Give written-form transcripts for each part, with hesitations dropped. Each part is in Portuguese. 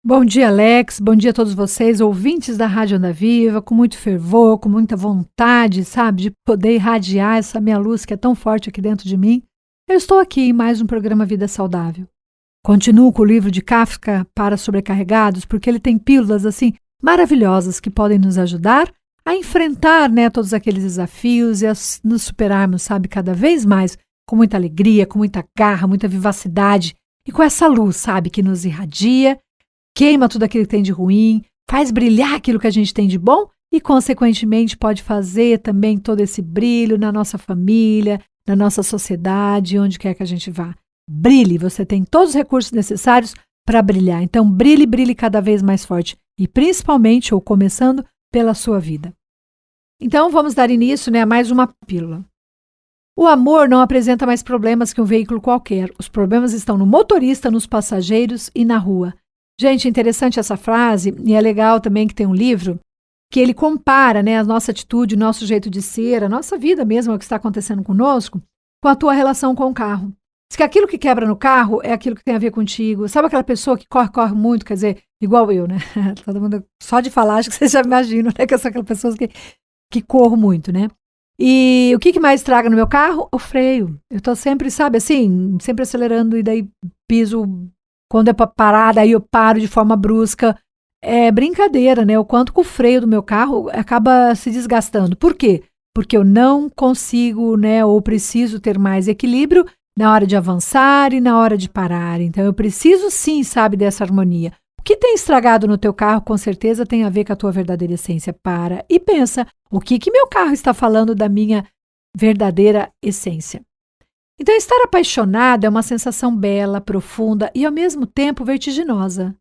Bom dia, Alex. Bom dia a todos vocês, ouvintes da Rádio Onda Viva, com muito fervor, com muita vontade, sabe, de poder irradiar essa minha luz que é tão forte aqui dentro de mim. Eu estou aqui em mais um programa Vida Saudável. Continuo com o livro de Kafka para sobrecarregados, porque ele tem pílulas assim maravilhosas que podem nos ajudar a enfrentar, né, todos aqueles desafios e a nos superarmos, sabe, cada vez mais, com muita alegria, com muita garra, muita vivacidade e com essa luz, sabe, que nos irradia, queima tudo aquilo que tem de ruim, faz brilhar aquilo que a gente tem de bom e, consequentemente, pode fazer também todo esse brilho na nossa família, na nossa sociedade, onde quer que a gente vá. Brilhe, você tem todos os recursos necessários para brilhar. Então, brilhe, brilhe cada vez mais forte e, principalmente, ou começando, pela sua vida. Então, vamos dar início, né, a mais uma pílula. O amor não apresenta mais problemas que um veículo qualquer. Os problemas estão no motorista, nos passageiros e na rua. Gente, interessante essa frase, e é legal também que tem um livro que ele compara, né, a nossa atitude, o nosso jeito de ser, a nossa vida mesmo, o que está acontecendo conosco, com a tua relação com o carro. Diz que aquilo que quebra no carro é aquilo que tem a ver contigo. Sabe aquela pessoa que corre muito, quer dizer, igual eu, né? Todo mundo, só de falar, acho que vocês já imaginam, né, que eu sou aquela pessoa que corro muito, né? E o que mais estraga no meu carro? O freio. Eu tô sempre, sabe, assim, sempre acelerando e daí piso. Quando é para parar, daí eu paro de forma brusca. É brincadeira, né? O quanto que o freio do meu carro acaba se desgastando. Por quê? Porque eu não consigo, né, ou preciso ter mais equilíbrio na hora de avançar e na hora de parar. Então, eu preciso sim, sabe, dessa harmonia. O que tem estragado no teu carro, com certeza, tem a ver com a tua verdadeira essência. Para e pensa, o que meu carro está falando da minha verdadeira essência? Então, estar apaixonado é uma sensação bela, profunda e, ao mesmo tempo, vertiginosa.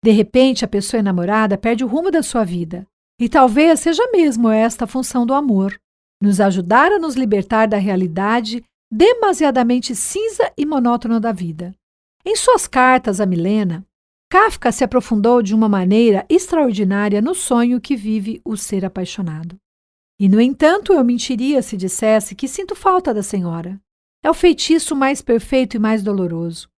De repente, a pessoa enamorada perde o rumo da sua vida. E talvez seja mesmo esta a função do amor, nos ajudar a nos libertar da realidade demasiadamente cinza e monótona da vida. Em suas cartas a Milena, Kafka se aprofundou de uma maneira extraordinária no sonho que vive o ser apaixonado. E, no entanto, eu mentiria se dissesse que sinto falta da senhora. É o feitiço mais perfeito e mais doloroso.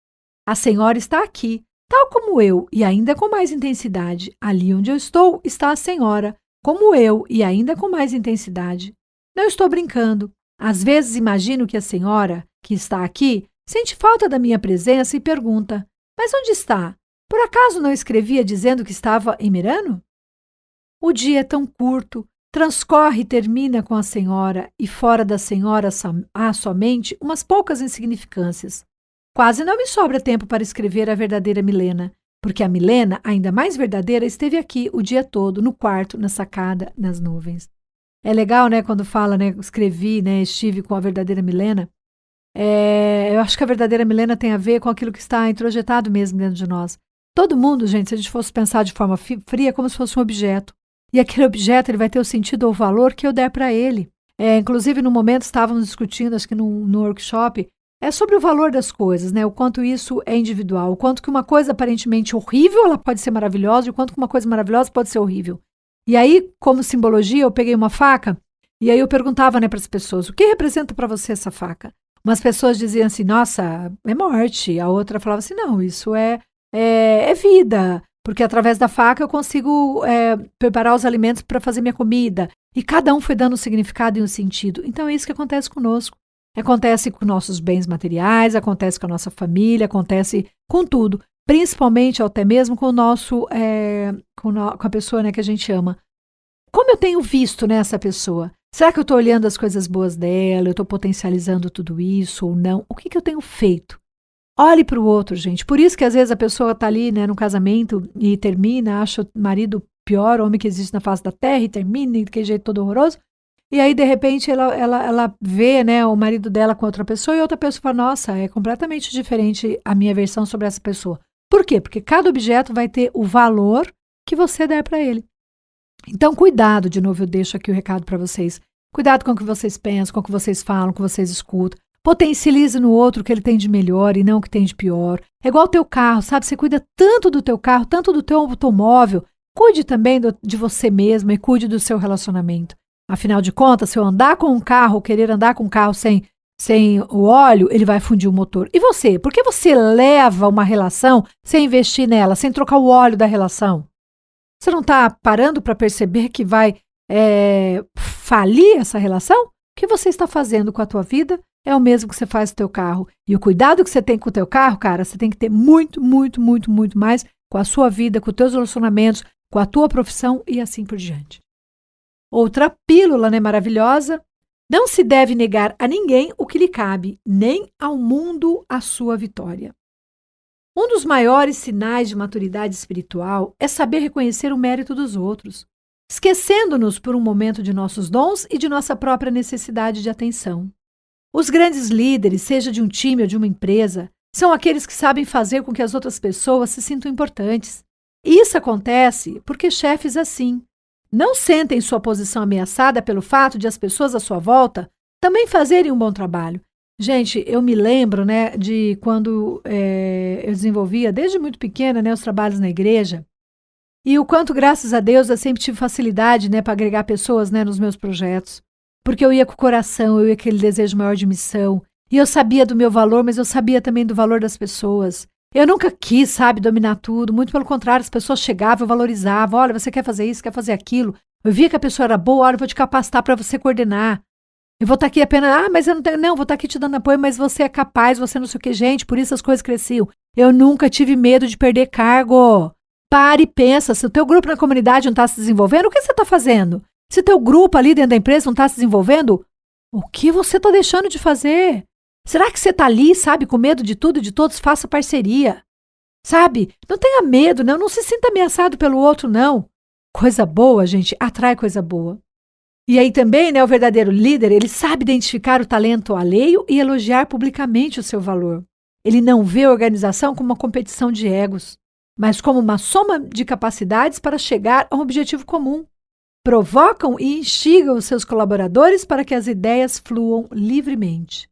A senhora está aqui, tal como eu, e ainda com mais intensidade. Ali onde eu estou, está a senhora, como eu, e ainda com mais intensidade. Não estou brincando. Às vezes imagino que a senhora, que está aqui, sente falta da minha presença e pergunta: mas onde está? Por acaso não escrevia dizendo que estava em Merano? O dia é tão curto, transcorre e termina com a senhora, e fora da senhora há somente umas poucas insignificâncias. Quase não me sobra tempo para escrever a verdadeira Milena, porque a Milena, ainda mais verdadeira, esteve aqui o dia todo, no quarto, na sacada, nas nuvens. É legal, né, quando fala, né, escrevi, né, estive com a verdadeira Milena. Eu acho que a verdadeira Milena tem a ver com aquilo que está introjetado mesmo dentro de nós. Todo mundo, gente, se a gente fosse pensar de forma fria, é como se fosse um objeto. E aquele objeto ele vai ter o sentido ou o valor que eu der para ele. Inclusive, no momento, estávamos discutindo, acho que no workshop, sobre o valor das coisas, né? O quanto isso é individual, o quanto que uma coisa aparentemente horrível ela pode ser maravilhosa e o quanto que uma coisa maravilhosa pode ser horrível. E aí, como simbologia, eu peguei uma faca e aí eu perguntava, né, para as pessoas, o que representa para você essa faca? Umas pessoas diziam assim, nossa, é morte. A outra falava assim, não, isso é vida. Porque através da faca eu consigo preparar os alimentos para fazer minha comida. E cada um foi dando um significado e um sentido. Então é isso que acontece conosco. Acontece com nossos bens materiais, acontece com a nossa família, acontece com tudo. Principalmente até mesmo com o nosso, com a pessoa, né, que a gente ama. Como eu tenho visto nessa pessoa? Será que eu estou olhando as coisas boas dela? Eu estou potencializando tudo isso ou não? O que eu tenho feito? Olhe para o outro, gente. Por isso que às vezes a pessoa está ali, né, no casamento e termina, acha o marido o pior homem que existe na face da terra e termina de que jeito todo horroroso. E aí, de repente, ela vê, né, o marido dela com outra pessoa e outra pessoa fala, nossa, é completamente diferente a minha versão sobre essa pessoa. Por quê? Porque cada objeto vai ter o valor que você der para ele. Então, cuidado, de novo eu deixo aqui o recado para vocês. Cuidado com o que vocês pensam, com o que vocês falam, com o que vocês escutam. Potencialize no outro o que ele tem de melhor e não o que tem de pior. É igual o teu carro, sabe? Você cuida tanto do teu carro, tanto do teu automóvel. Cuide também de você mesmo e cuide do seu relacionamento. Afinal de contas, se eu andar com um carro, querer andar com um carro sem Sem o óleo, ele vai fundir o motor. E você? Por que você leva uma relação sem investir nela, sem trocar o óleo da relação? Você não está parando para perceber que vai falir essa relação? O que você está fazendo com a tua vida é o mesmo que você faz com o teu carro. E o cuidado que você tem com o teu carro, cara, você tem que ter muito, muito, muito, muito mais com a sua vida, com os teus relacionamentos, com a tua profissão e assim por diante. Outra pílula, né, maravilhosa. Não se deve negar a ninguém o que lhe cabe, nem ao mundo a sua vitória. Um dos maiores sinais de maturidade espiritual é saber reconhecer o mérito dos outros, esquecendo-nos por um momento de nossos dons e de nossa própria necessidade de atenção. Os grandes líderes, seja de um time ou de uma empresa, são aqueles que sabem fazer com que as outras pessoas se sintam importantes. E isso acontece porque chefes assim não sentem sua posição ameaçada pelo fato de as pessoas à sua volta também fazerem um bom trabalho. Gente, eu me lembro, né, de quando eu desenvolvia, desde muito pequena, né, os trabalhos na igreja, e o quanto, graças a Deus, eu sempre tive facilidade, né, para agregar pessoas, né, nos meus projetos, porque eu ia com o coração, eu ia com aquele desejo maior de missão, e eu sabia do meu valor, mas eu sabia também do valor das pessoas. Eu nunca quis, sabe, dominar tudo, muito pelo contrário, as pessoas chegavam, eu valorizava, olha, você quer fazer isso, quer fazer aquilo, eu via que a pessoa era boa, olha, eu vou te capacitar para você coordenar, eu vou estar aqui apenas, mas eu não tenho, não, vou estar aqui te dando apoio, mas você é capaz, você não sei o que, gente, por isso as coisas cresciam. Eu nunca tive medo de perder cargo. Pare e pensa, se o teu grupo na comunidade não está se desenvolvendo, o que você está fazendo? Se o teu grupo ali dentro da empresa não está se desenvolvendo, o que você está deixando de fazer? Será que você está ali, sabe, com medo de tudo e de todos? Faça parceria. Sabe? Não tenha medo, não se sinta ameaçado pelo outro, não. Coisa boa, gente, atrai coisa boa. E aí também, né, o verdadeiro líder, ele sabe identificar o talento alheio e elogiar publicamente o seu valor. Ele não vê a organização como uma competição de egos, mas como uma soma de capacidades para chegar a um objetivo comum. Provocam e instigam os seus colaboradores para que as ideias fluam livremente.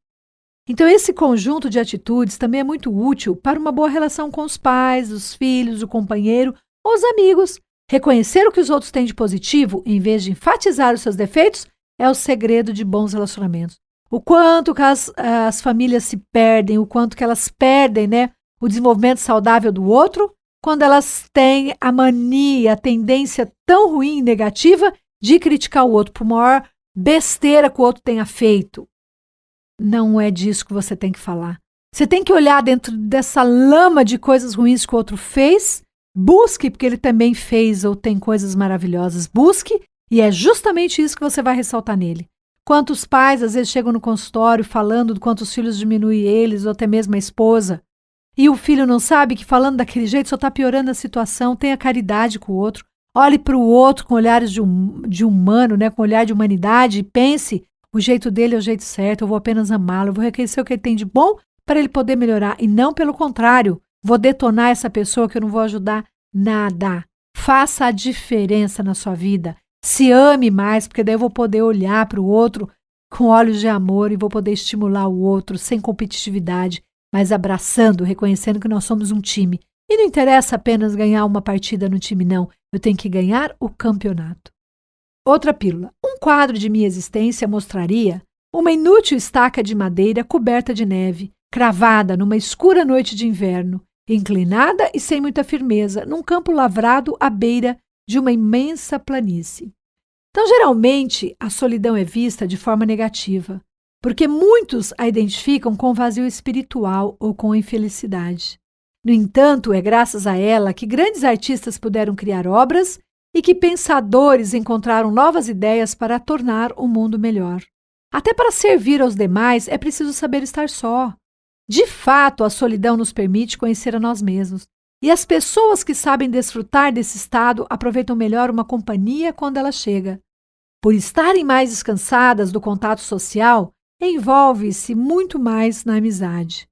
Então, esse conjunto de atitudes também é muito útil para uma boa relação com os pais, os filhos, o companheiro ou os amigos. Reconhecer o que os outros têm de positivo, em vez de enfatizar os seus defeitos, é o segredo de bons relacionamentos. O quanto que as famílias se perdem, o quanto que elas perdem, né, o desenvolvimento saudável do outro, quando elas têm a mania, a tendência tão ruim e negativa de criticar o outro por maior besteira que o outro tenha feito. Não é disso que você tem que falar. Você tem que olhar dentro dessa lama de coisas ruins que o outro fez, busque, porque ele também fez ou tem coisas maravilhosas, busque, e é justamente isso que você vai ressaltar nele. Quantos pais às vezes chegam no consultório falando do quanto os filhos diminuem eles, ou até mesmo a esposa, e o filho não sabe que falando daquele jeito só está piorando a situação. Tenha caridade com o outro, olhe para o outro com olhares de humano, né, com olhar de humanidade, e pense, o jeito dele é o jeito certo, eu vou apenas amá-lo, eu vou reconhecer o que ele tem de bom para ele poder melhorar, e não pelo contrário, vou detonar essa pessoa que eu não vou ajudar nada. Faça a diferença na sua vida. Se ame mais, porque daí eu vou poder olhar para o outro com olhos de amor e vou poder estimular o outro sem competitividade, mas abraçando, reconhecendo que nós somos um time. E não interessa apenas ganhar uma partida no time, não. Eu tenho que ganhar o campeonato. Outra pílula. Um quadro de minha existência mostraria uma inútil estaca de madeira coberta de neve, cravada numa escura noite de inverno, inclinada e sem muita firmeza, num campo lavrado à beira de uma imensa planície. Então, geralmente, a solidão é vista de forma negativa, porque muitos a identificam com vazio espiritual ou com infelicidade. No entanto, é graças a ela que grandes artistas puderam criar obras e que pensadores encontraram novas ideias para tornar o mundo melhor. Até para servir aos demais é preciso saber estar só. De fato, a solidão nos permite conhecer a nós mesmos. E as pessoas que sabem desfrutar desse estado aproveitam melhor uma companhia quando ela chega. Por estarem mais descansadas do contato social, envolve-se muito mais na amizade.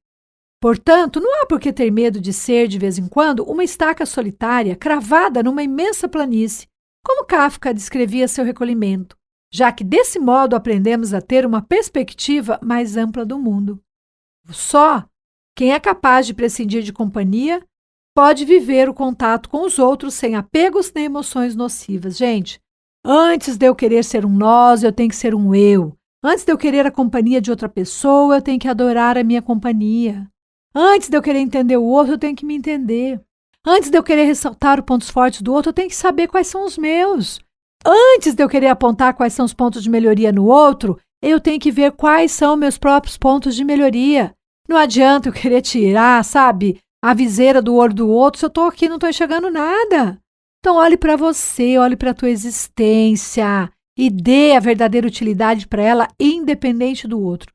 Portanto, não há por que ter medo de ser, de vez em quando, uma estaca solitária cravada numa imensa planície, como Kafka descrevia seu recolhimento, já que desse modo aprendemos a ter uma perspectiva mais ampla do mundo. Só quem é capaz de prescindir de companhia pode viver o contato com os outros sem apegos nem emoções nocivas. Gente, antes de eu querer ser um nós, eu tenho que ser um eu. Antes de eu querer a companhia de outra pessoa, eu tenho que adorar a minha companhia. Antes de eu querer entender o outro, eu tenho que me entender. Antes de eu querer ressaltar os pontos fortes do outro, eu tenho que saber quais são os meus. Antes de eu querer apontar quais são os pontos de melhoria no outro, eu tenho que ver quais são meus próprios pontos de melhoria. Não adianta eu querer tirar, sabe, a viseira do olho do outro se eu estou aqui e não estou enxergando nada. Então olhe para você, olhe para a tua existência e dê a verdadeira utilidade para ela, independente do outro.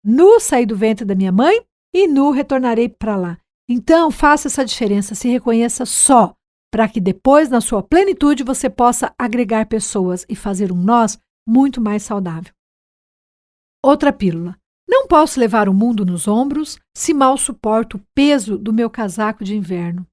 Nu saí do ventre da minha mãe e nu retornarei para lá. Então faça essa diferença, se reconheça só, para que depois, na sua plenitude, você possa agregar pessoas e fazer um nós muito mais saudável. Outra pílula. Não posso levar o mundo nos ombros se mal suporto o peso do meu casaco de inverno.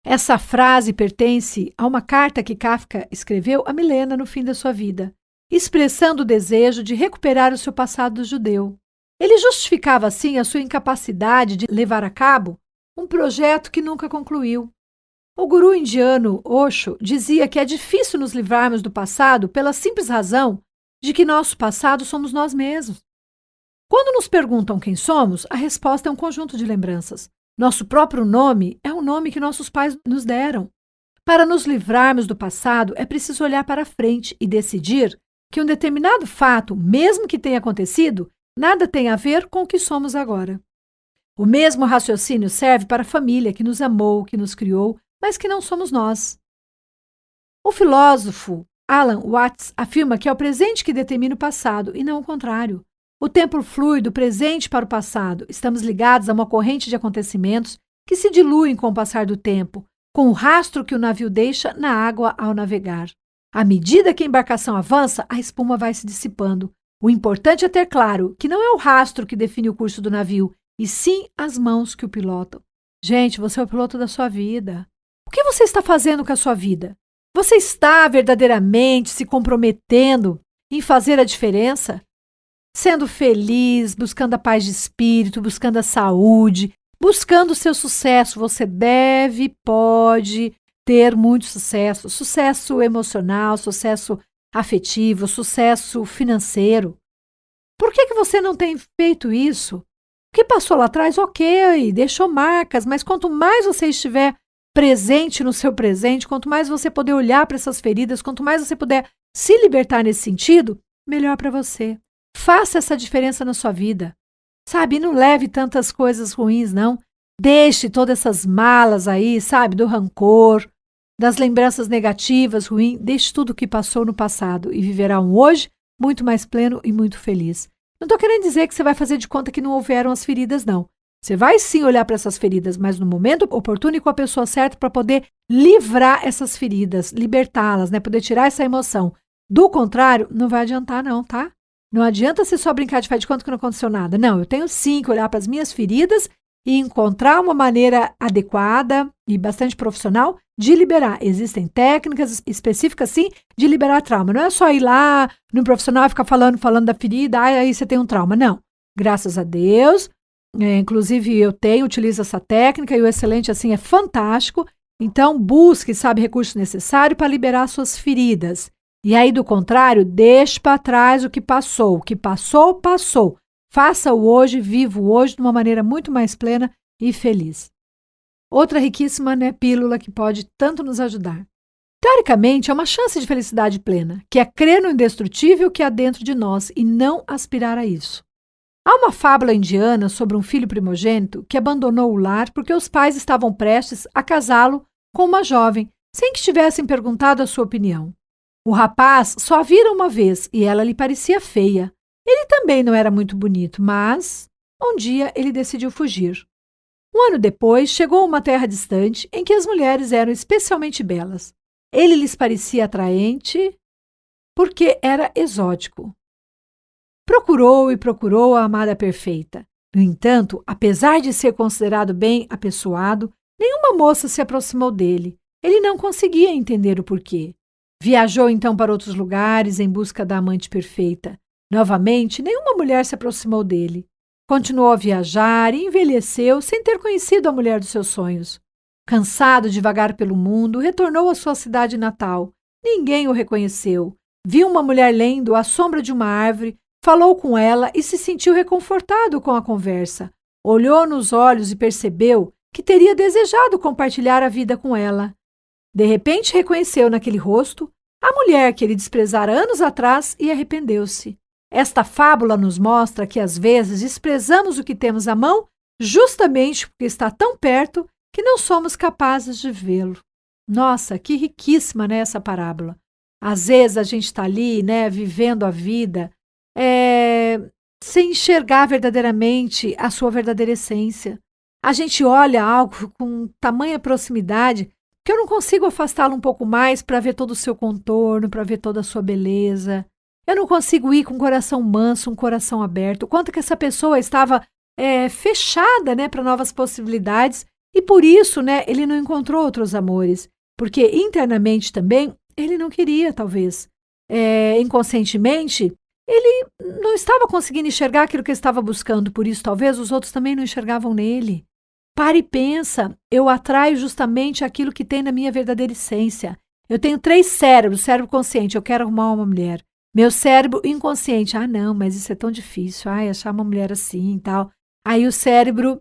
Essa frase pertence a uma carta que Kafka escreveu a Milena no fim da sua vida, expressando o desejo de recuperar o seu passado judeu. Ele justificava assim a sua incapacidade de levar a cabo um projeto que nunca concluiu. O guru indiano Osho dizia que é difícil nos livrarmos do passado pela simples razão de que nosso passado somos nós mesmos. Quando nos perguntam quem somos, a resposta é um conjunto de lembranças. Nosso próprio nome é o nome que nossos pais nos deram. Para nos livrarmos do passado, é preciso olhar para frente e decidir que um determinado fato, mesmo que tenha acontecido, nada tem a ver com o que somos agora. O mesmo raciocínio serve para a família que nos amou, que nos criou, mas que não somos nós. O filósofo Alan Watts afirma que é o presente que determina o passado e não o contrário. O tempo flui do presente para o passado. Estamos ligados a uma corrente de acontecimentos que se diluem com o passar do tempo, com o rastro que o navio deixa na água ao navegar. À medida que a embarcação avança, a espuma vai se dissipando. O importante é ter claro que não é o rastro que define o curso do navio, e sim as mãos que o pilotam. Gente, você é o piloto da sua vida. O que você está fazendo com a sua vida? Você está verdadeiramente se comprometendo em fazer a diferença? Sendo feliz, buscando a paz de espírito, buscando a saúde, buscando o seu sucesso. Você deve, pode ter muito sucesso. Sucesso emocional, sucesso afetivo, sucesso financeiro. Por que você não tem feito isso? O que passou lá atrás, ok, deixou marcas, mas quanto mais você estiver presente no seu presente, quanto mais você puder olhar para essas feridas, quanto mais você puder se libertar nesse sentido, melhor para você. Faça essa diferença na sua vida. Sabe, não leve tantas coisas ruins, não. Deixe todas essas malas aí, sabe, do rancor, das lembranças negativas, ruins. Deixe tudo o que passou no passado e viverá um hoje muito mais pleno e muito feliz. Não estou querendo dizer que você vai fazer de conta que não houveram as feridas, não. Você vai sim olhar para essas feridas, mas no momento oportuno e com a pessoa certa para poder livrar essas feridas, libertá-las, né? Poder tirar essa emoção. Do contrário, não vai adiantar não, tá? Não adianta você só brincar de faz de conta que não aconteceu nada. Não, eu tenho sim que olhar para as minhas feridas e encontrar uma maneira adequada e bastante profissional de liberar. Existem técnicas específicas, sim, de liberar trauma. Não é só ir lá no profissional e ficar falando da ferida, aí você tem um trauma. Não. Graças a Deus, inclusive eu utilizo essa técnica e o excelente assim é fantástico. Então, busque, sabe, recurso necessário para liberar suas feridas. E aí, do contrário, deixe para trás o que passou. O que passou, passou. Faça o hoje, viva o hoje de uma maneira muito mais plena e feliz. Outra riquíssima, né, pílula que pode tanto nos ajudar. Teoricamente, é uma chance de felicidade plena, que é crer no indestrutível que há dentro de nós e não aspirar a isso. Há uma fábula indiana sobre um filho primogênito que abandonou o lar porque os pais estavam prestes a casá-lo com uma jovem, sem que tivessem perguntado a sua opinião. O rapaz só a vira uma vez e ela lhe parecia feia. Ele também não era muito bonito, mas um dia ele decidiu fugir. Um ano depois, chegou a uma terra distante em que as mulheres eram especialmente belas. Ele lhes parecia atraente porque era exótico. Procurou e procurou a amada perfeita. No entanto, apesar de ser considerado bem apessoado, nenhuma moça se aproximou dele. Ele não conseguia entender o porquê. Viajou então para outros lugares em busca da amante perfeita. Novamente, nenhuma mulher se aproximou dele. Continuou a viajar e envelheceu sem ter conhecido a mulher dos seus sonhos. Cansado de vagar pelo mundo, retornou à sua cidade natal. Ninguém o reconheceu. Viu uma mulher lendo à sombra de uma árvore, falou com ela e se sentiu reconfortado com a conversa. Olhou nos olhos e percebeu que teria desejado compartilhar a vida com ela. De repente reconheceu naquele rosto a mulher que ele desprezara anos atrás e arrependeu-se. Esta fábula nos mostra que às vezes desprezamos o que temos à mão justamente porque está tão perto que não somos capazes de vê-lo. Nossa, que riquíssima, né, essa parábola. Às vezes a gente está ali, né, vivendo a vida, sem enxergar verdadeiramente a sua verdadeira essência. A gente olha algo com tamanha proximidade que eu não consigo afastá-lo um pouco mais para ver todo o seu contorno, para ver toda a sua beleza. Eu não consigo ir com um coração manso, um coração aberto. Quanto que essa pessoa estava fechada, né, para novas possibilidades e por isso, né, ele não encontrou outros amores. Porque internamente também ele não queria, talvez. Inconscientemente, ele não estava conseguindo enxergar aquilo que ele estava buscando, por isso talvez os outros também não enxergavam nele. Para e pensa, eu atraio justamente aquilo que tem na minha verdadeira essência. Eu tenho 3 cérebros, cérebro consciente, eu quero arrumar uma mulher. Meu cérebro inconsciente, não, mas isso é tão difícil, achar uma mulher assim e tal. Aí o cérebro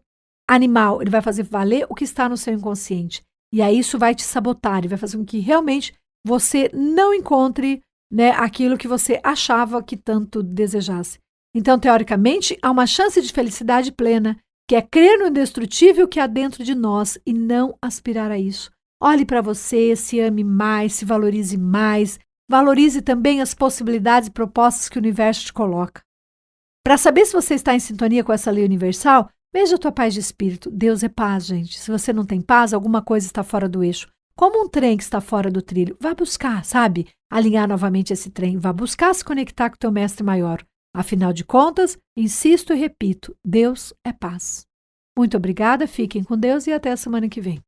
animal, ele vai fazer valer o que está no seu inconsciente. E aí isso vai te sabotar, e vai fazer com que realmente você não encontre, né, aquilo que você achava que tanto desejasse. Então, teoricamente, há uma chance de felicidade plena, que é crer no indestrutível que há dentro de nós e não aspirar a isso. Olhe para você, se ame mais, se valorize mais, valorize também as possibilidades e propostas que o universo te coloca. Para saber se você está em sintonia com essa lei universal, veja a tua paz de espírito. Deus é paz, gente. Se você não tem paz, alguma coisa está fora do eixo. Como um trem que está fora do trilho. Vá buscar, sabe? Alinhar novamente esse trem. Vá buscar se conectar com o teu mestre maior. Afinal de contas, insisto e repito, Deus é paz. Muito obrigada, fiquem com Deus e até a semana que vem.